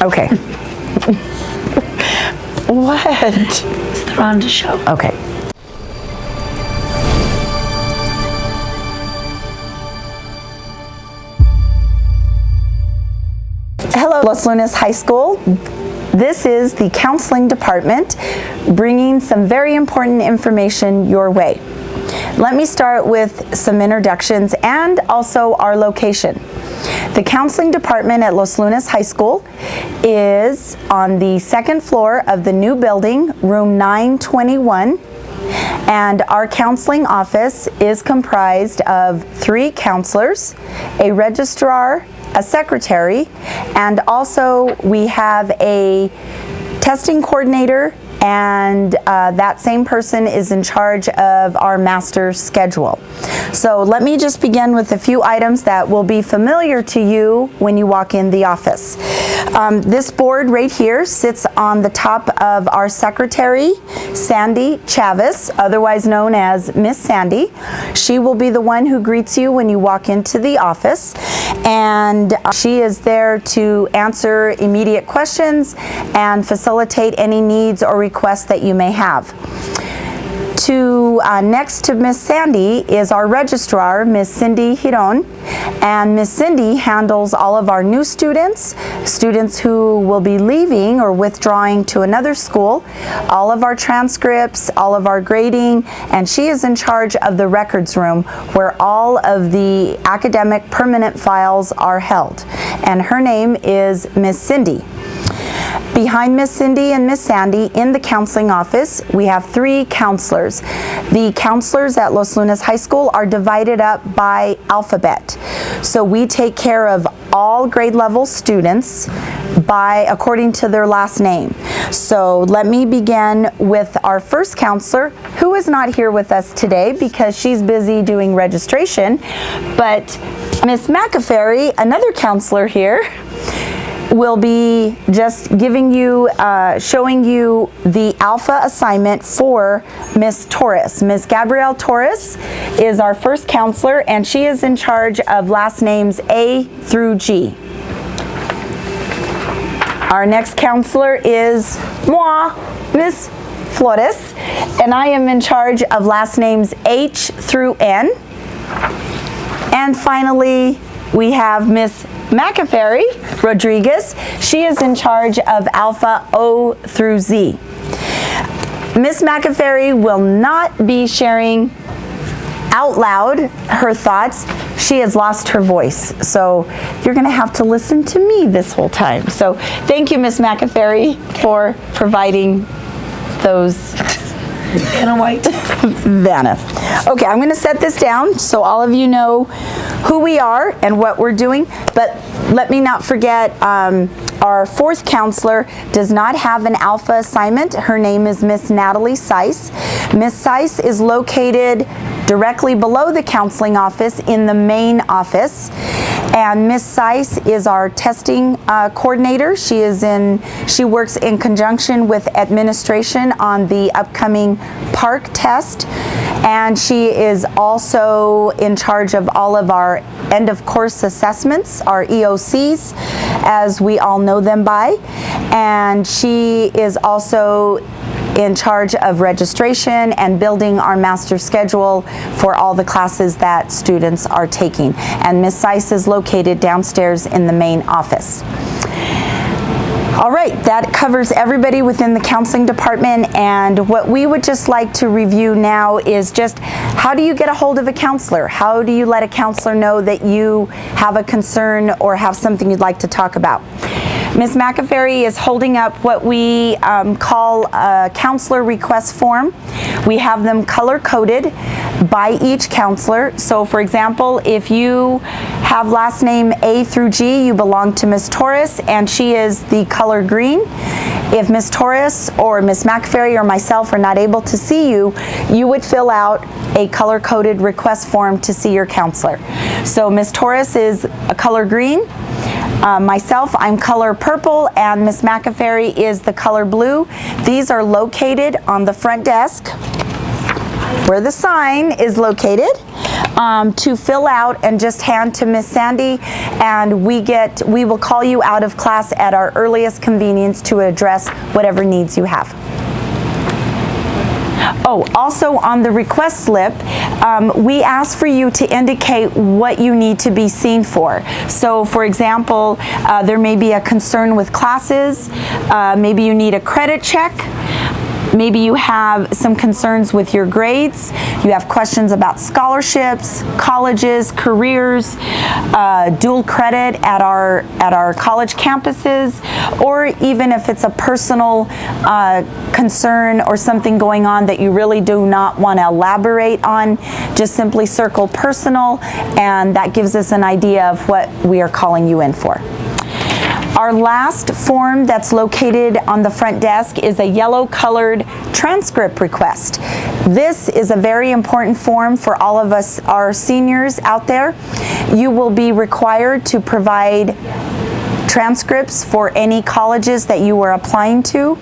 Okay. What? It's the Rhonda show. Okay. Hello, Los Lunas High School. This is the counseling department bringing some very important information your way. Let me start with some introductions and also our location. The counseling department at Los Lunas High School is on the second floor of the new building, room 921, and our counseling office is comprised of 3 counselors, a registrar, a secretary, and also we have a testing coordinator, and that same person is in charge of our master schedule. So let me just begin with a few items that will be familiar to you when you walk in the office. This board right here sits on the top of our secretary, Sandy Chavez, otherwise known as Miss Sandy. She will be the one who greets you when you walk into the office, and she is there to answer immediate questions and facilitate any needs or requests that you may have. Next to Miss Sandy is our registrar, Miss Cindy Hiron, and Miss Cindy handles all of our new students who will be leaving or withdrawing to another school, all of our transcripts, all of our grading, and she is in charge of the records room where all of the academic permanent files are held, and her name is Miss Cindy. Behind Miss Cindy and Miss Sandy in the counseling office, we have 3 counselors. The counselors at Los Lunas High School are divided up by alphabet. So we take care of all grade level students according to their last name. So let me begin with our first counselor, who is not here with us today because she's busy doing registration, but Miss McAferry, another counselor here, will be just giving you, showing you the alpha assignment for Miss Torres. Miss Gabrielle Torres is our first counselor, and she is in charge of last names A through G. Our next counselor is moi, Miss Flores, and I am in charge of last names H through N. And finally, we have Miss McAferry Rodrigues. She is in charge of alpha O through Z. Miss McAferry will not be sharing out loud her thoughts. She has lost her voice, so you're going to have to listen to me this whole time. So thank you, Miss McAferry, for providing those. Vanna White. Vanna. Okay, I'm going to set this down so all of you know who we are and what we're doing, but let me not forget our fourth counselor does not have an alpha assignment. Her name is Miss Natalie Seiss. Miss Seiss is located directly below the counseling office in the main office, and Miss Seiss is our testing coordinator. She works in conjunction with administration on the upcoming PARC test, and she is also in charge of all of our end of course assessments, our EOCs, as we all know them by, and she is also in charge of registration and building our master schedule for all the classes that students are taking. And Miss Seiss is located downstairs in the main office. All right, that covers everybody within the counseling department, and what we would just like to review now is just how do you get a hold of a counselor? How do you let a counselor know that you have a concern or have something you'd like to talk about? Ms. McAferry is holding up what we call a counselor request form. We have them color-coded by each counselor. So for example, if you have last name A through G, you belong to Ms. Torres, and she is the color green. If Ms. Torres or Ms. McAferry or myself are not able to see you, you would fill out a color-coded request form to see your counselor. So Ms. Torres is a color green. Myself, I'm color purple, and Ms. McAferry is the color blue. These are located on the front desk where the sign is located. to fill out and just hand to Miss Sandy, and we will call you out of class at our earliest convenience to address whatever needs you have. Oh, also on the request slip, we ask for you to indicate what you need to be seen for. So, for example, there may be a concern with classes, maybe you need a credit check, maybe you have some concerns with your grades, you have questions about scholarships, colleges, careers, dual credit at our college campuses, or even if it's a personal concern or something going on that you really do not want to elaborate on, just simply circle personal, and that gives us an idea of what we are calling you in for. Our last form that's located on the front desk is a yellow colored transcript request. This is a very important form for all of us, our seniors out there. You will be required to provide transcripts for any colleges that you are applying to,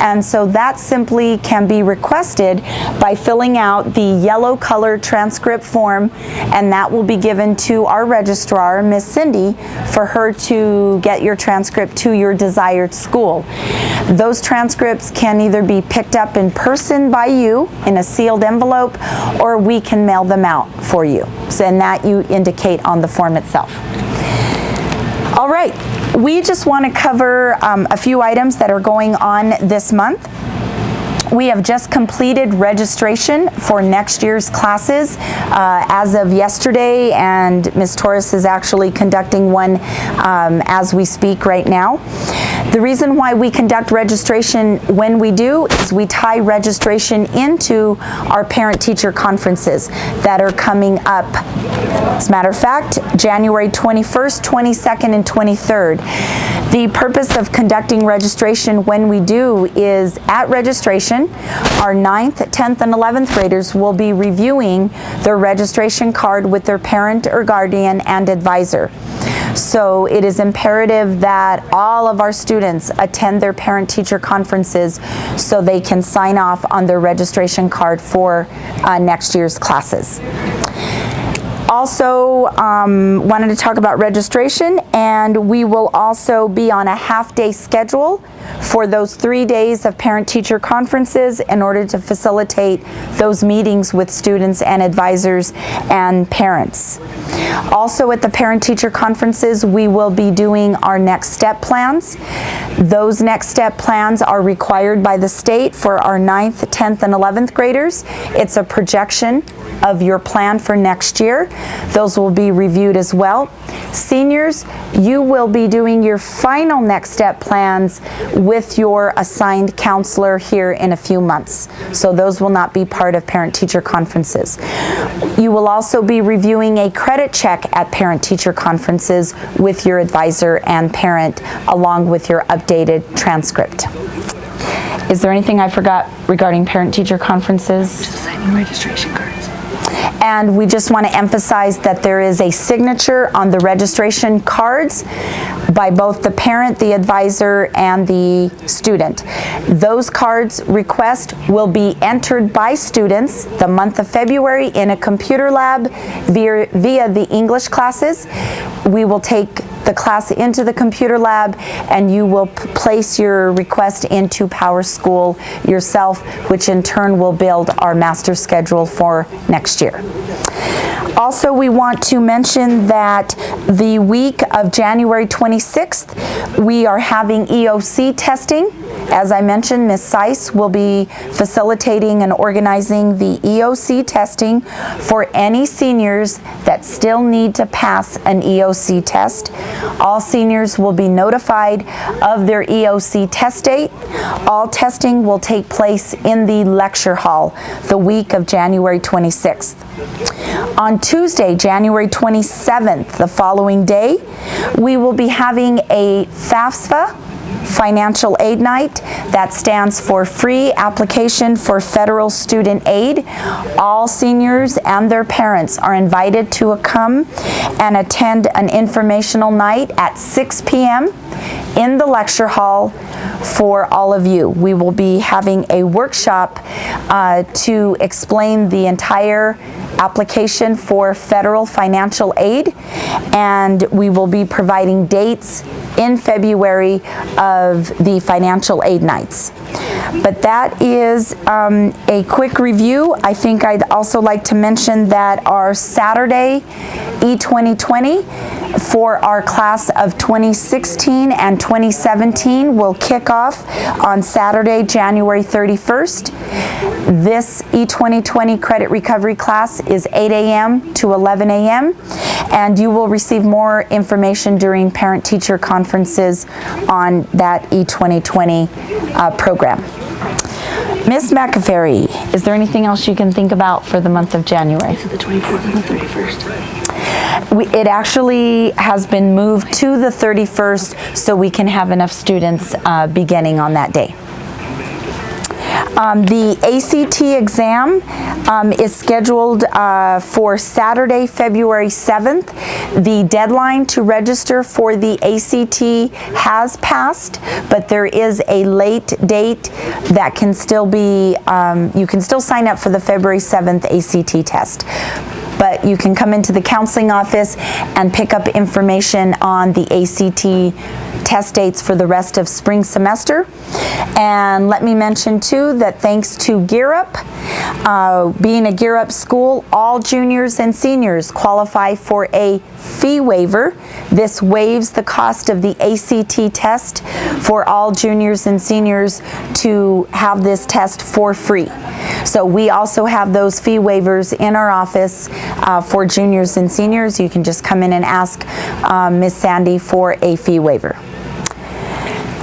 and so that simply can be requested by filling out the yellow colored transcript form, and that will be given to our registrar, Miss Cindy, for her to get your transcript to your desired school. Those transcripts can either be picked up in person by you in a sealed envelope, or we can mail them out for you, and that you indicate on the form itself. All right, we just want to cover a few items that are going on this month. We have just completed registration for next year's classes as of yesterday, and Ms. Torres is actually conducting one as we speak right now. The reason why we conduct registration when we do is we tie registration into our parent-teacher conferences that are coming up. As a matter of fact, January 21st, 22nd, and 23rd. The purpose of conducting registration when we do is at registration, our 9th, 10th, and 11th graders will be reviewing their registration card with their parent or guardian and advisor. So it is imperative that all of our students attend their parent-teacher conferences so they can sign off on their registration card for next year's classes. Also wanted to talk about registration, and we will also be on a half-day schedule for those 3 days of parent-teacher conferences in order to facilitate those meetings with students and advisors and parents. Also at the parent-teacher conferences, we will be doing our next step plans. Those next step plans are required by the state for our 9th, 10th, and 11th graders. It's a projection of your plan for next year. Those will be reviewed as well. Seniors, you will be doing your final next step plans with your assigned counselor here in a few months. So those will not be part of parent-teacher conferences. You will also be reviewing a credit check at parent-teacher conferences with your advisor and parent, along with your updated transcript. Is there anything I forgot regarding parent-teacher conferences? Just signing registration cards. And we just want to emphasize that there is a signature on the registration cards by both the parent, the advisor, and the student. Those cards request will be entered by students the month of February in a computer lab via the English classes. We will take the class into the computer lab, and you will place your request into PowerSchool yourself, which in turn will build our master schedule for next year. Also, we want to mention that the week of January 26th, we are having EOC testing. As I mentioned, Ms. Seiss will be facilitating and organizing the EOC testing for any seniors that still need to pass an EOC test. All seniors will be notified of their EOC test date. All testing will take place in the lecture hall the week of January 26th. On Tuesday, January 27th, the following day, we will be having a FAFSA, Financial Aid Night. That stands for Free Application for Federal Student Aid. All seniors and their parents are invited to come and attend an informational night at 6 p.m. in the lecture hall for all of you. We will be having a workshop to explain the entire application for federal financial aid, and we will be providing dates in February of the financial aid nights. But that is a quick review. I think I'd also like to mention that our Saturday E2020 for our class of 2016 and 2017 will kick off on Saturday, January 31st. This E2020 credit recovery class is 8 a.m. to 11 a.m. and you will receive more information during parent-teacher conferences on that E2020 program. Miss McAferry, is there anything else you can think about for the month of January? Is it the 24th and the 31st? It actually has been moved to the 31st so we can have enough students beginning on that day. The ACT exam is scheduled for Saturday, February 7th. The deadline to register for the ACT has passed, but there is a late date that can still be, you can still sign up for the February 7th ACT test. But you can come into the counseling office and pick up information on the ACT test dates for the rest of spring semester. And let me mention too that thanks to Gear Up, being a Gear Up school, all juniors and seniors qualify for a fee waiver. This waives the cost of the ACT test for all juniors and seniors to have this test for free. So we also have those fee waivers in our office for juniors and seniors. You can just come in and ask Miss Sandy for a fee waiver.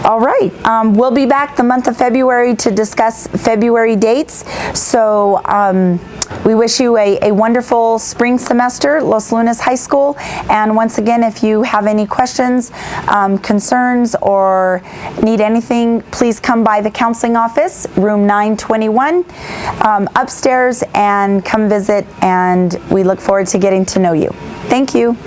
All right, we'll be back the month of February to discuss February dates. So we wish you a wonderful spring semester, Los Lunas High School. And once again, if you have any questions, concerns, or need anything, please come by the counseling office, room 921, upstairs, and come visit. And we look forward to getting to know you. Thank you.